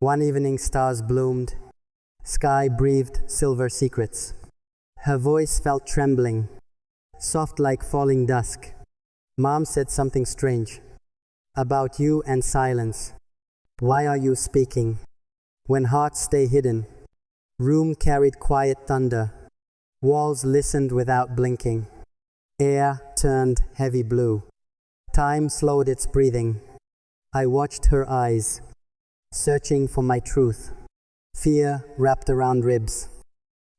One evening stars bloomed, sky breathed silver secrets. Her voice felt trembling, soft like falling dusk. Mom said something strange about you and silence. Why are you speaking when hearts stay hidden? Room carried quiet thunder. Walls listened without blinking. Air turned heavy blue. Time slowed its breathing. I watched her eyes, searching for my truth. Fear wrapped around ribs,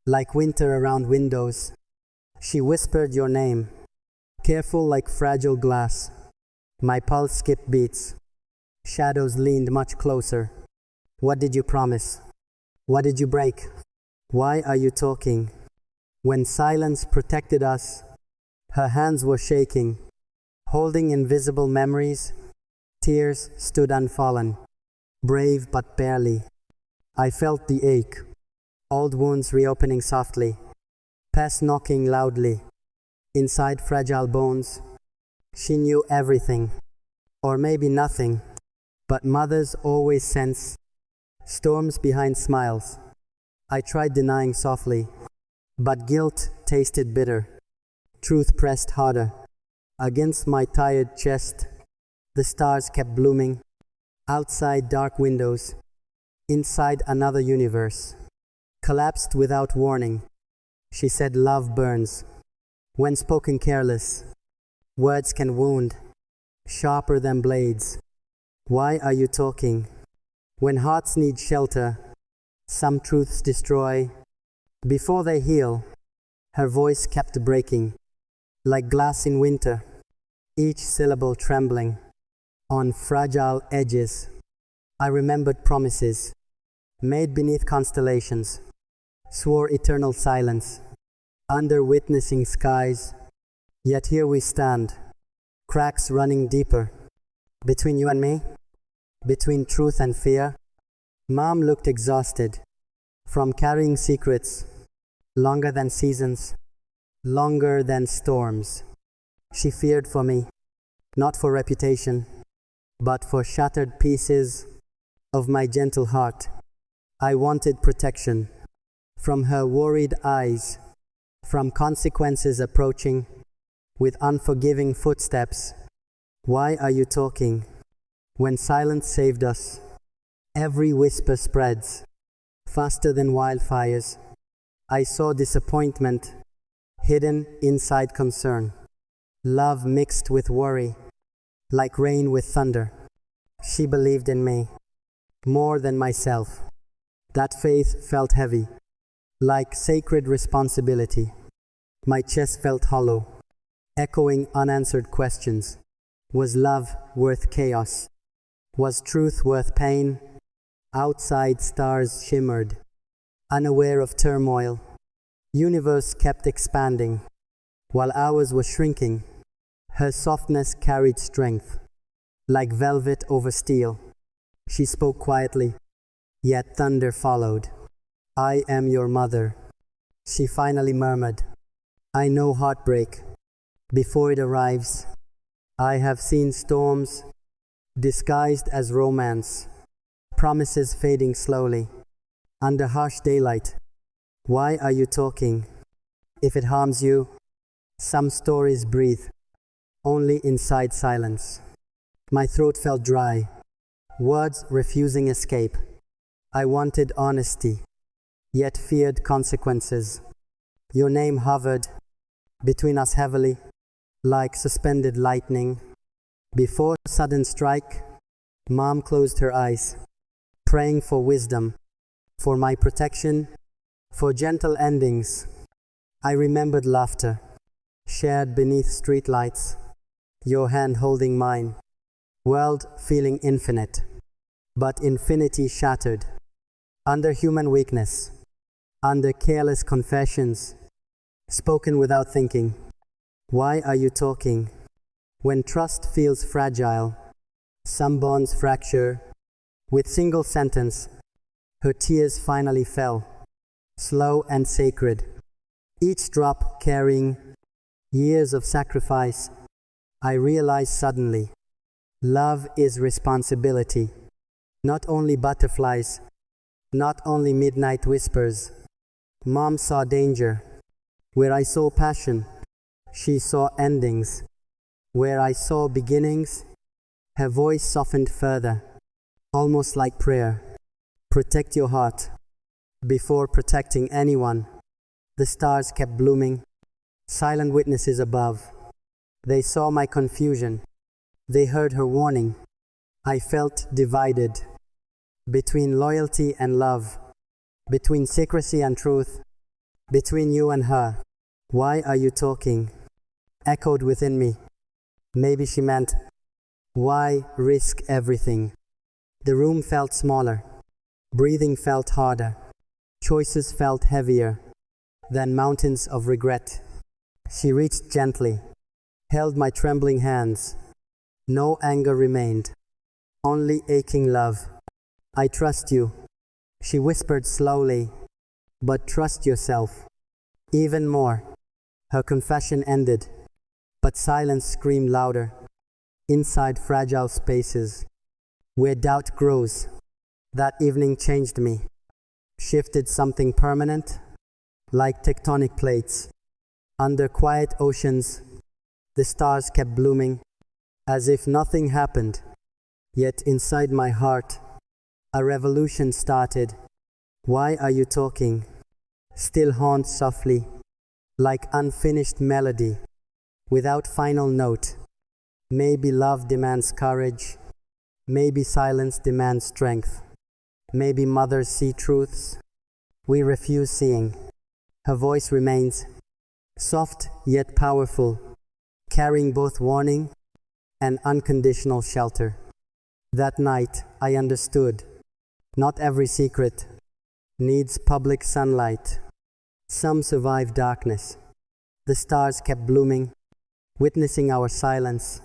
like winter around windows. She whispered your name, careful like fragile glass. My pulse skipped beats. Shadows leaned much closer. What did you promise? What did you break? Why are you talking? When silence protected us, her hands were shaking, holding invisible memories. Tears stood unfallen, brave but barely. I felt the ache, old wounds reopening softly, past knocking loudly. Inside fragile bones, she knew everything, or maybe nothing, but mothers always sense storms behind smiles. I tried denying softly, but guilt tasted bitter. Truth pressed harder. Against my tired chest, the stars kept blooming. Outside dark windows, inside another universe. Collapsed without warning. She said love burns. When spoken careless, words can wound, sharper than blades. Why are you talking? When hearts need shelter, some truths destroy. Before they heal, her voice kept breaking, like glass in winter, each syllable trembling. On fragile edges, I remembered promises, made beneath constellations, swore eternal silence, under witnessing skies. Yet here we stand, cracks running deeper, between you and me, between truth and fear. Mom looked exhausted, from carrying secrets, longer than seasons, longer than storms. She feared for me, not for reputation, but for shattered pieces of my gentle heart. I wanted protection from her worried eyes, from consequences approaching with unforgiving footsteps. Why are you talking? When silence saved us, every whisper spreads faster than wildfires. I saw disappointment hidden inside concern, love mixed with worry, like rain with thunder. She believed in me more than myself. That faith felt heavy, like sacred responsibility. My chest felt hollow, echoing unanswered questions. Was love worth chaos? Was truth worth pain? Outside stars shimmered, unaware of turmoil. Universe kept expanding, while ours was shrinking. Her softness carried strength, like velvet over steel. She spoke quietly, yet thunder followed. I am your mother, she finally murmured. I know heartbreak before it arrives. I have seen storms disguised as romance, promises fading slowly under harsh daylight. Why are you talking? If it harms you, some stories breathe only inside silence. My throat felt dry, words refusing escape. I wanted honesty, yet feared consequences. Your name hovered between us heavily, like suspended lightning. Before sudden strike, Mom closed her eyes, praying for wisdom, for my protection, for gentle endings. I remembered laughter, shared beneath streetlights, your hand holding mine, world feeling infinite, but infinity shattered. Under human weakness, under careless confessions, spoken without thinking. Why are you talking? When trust feels fragile, some bonds fracture. With single sentence, her tears finally fell, slow and sacred, each drop carrying years of sacrifice. I realized suddenly, love is responsibility, Not only butterflies, not only midnight whispers. Mom saw danger. Where I saw passion, she saw endings. Where I saw beginnings, her voice softened further, almost like prayer. Protect your heart before protecting anyone. The stars kept blooming, silent witnesses above. They saw my confusion. They heard her warning. I felt divided between loyalty and love, between secrecy and truth, between you and her. Why are you talking? Echoed within me. Maybe she meant, why risk everything? The room felt smaller. Breathing felt harder. Choices felt heavier than mountains of regret. She reached gently, held my trembling hands. No anger remained, only aching love. I trust you, she whispered slowly, but trust yourself. Even more. Her confession ended, but silence screamed louder. Inside fragile spaces, where doubt grows. That evening changed me, shifted something permanent, like tectonic plates. Under quiet oceans, the stars kept blooming, as if nothing happened. Yet inside my heart, a revolution started. Why are you talking? Still haunts softly, like unfinished melody, without final note. Maybe love demands courage. Maybe silence demands strength. Maybe mothers see truths we refuse seeing. Her voice remains soft yet powerful, carrying both warning and unconditional shelter. That night I understood, not every secret needs public sunlight. Some survive darkness. The stars kept blooming, witnessing our silence,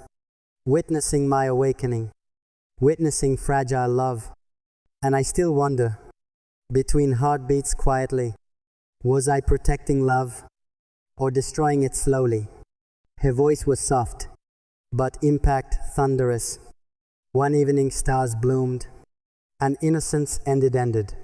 witnessing my awakening, witnessing fragile love. And I still wonder, between heartbeats quietly, was I protecting love or destroying it slowly? Her voice was soft, but impact thunderous. One evening stars bloomed, and innocence ended.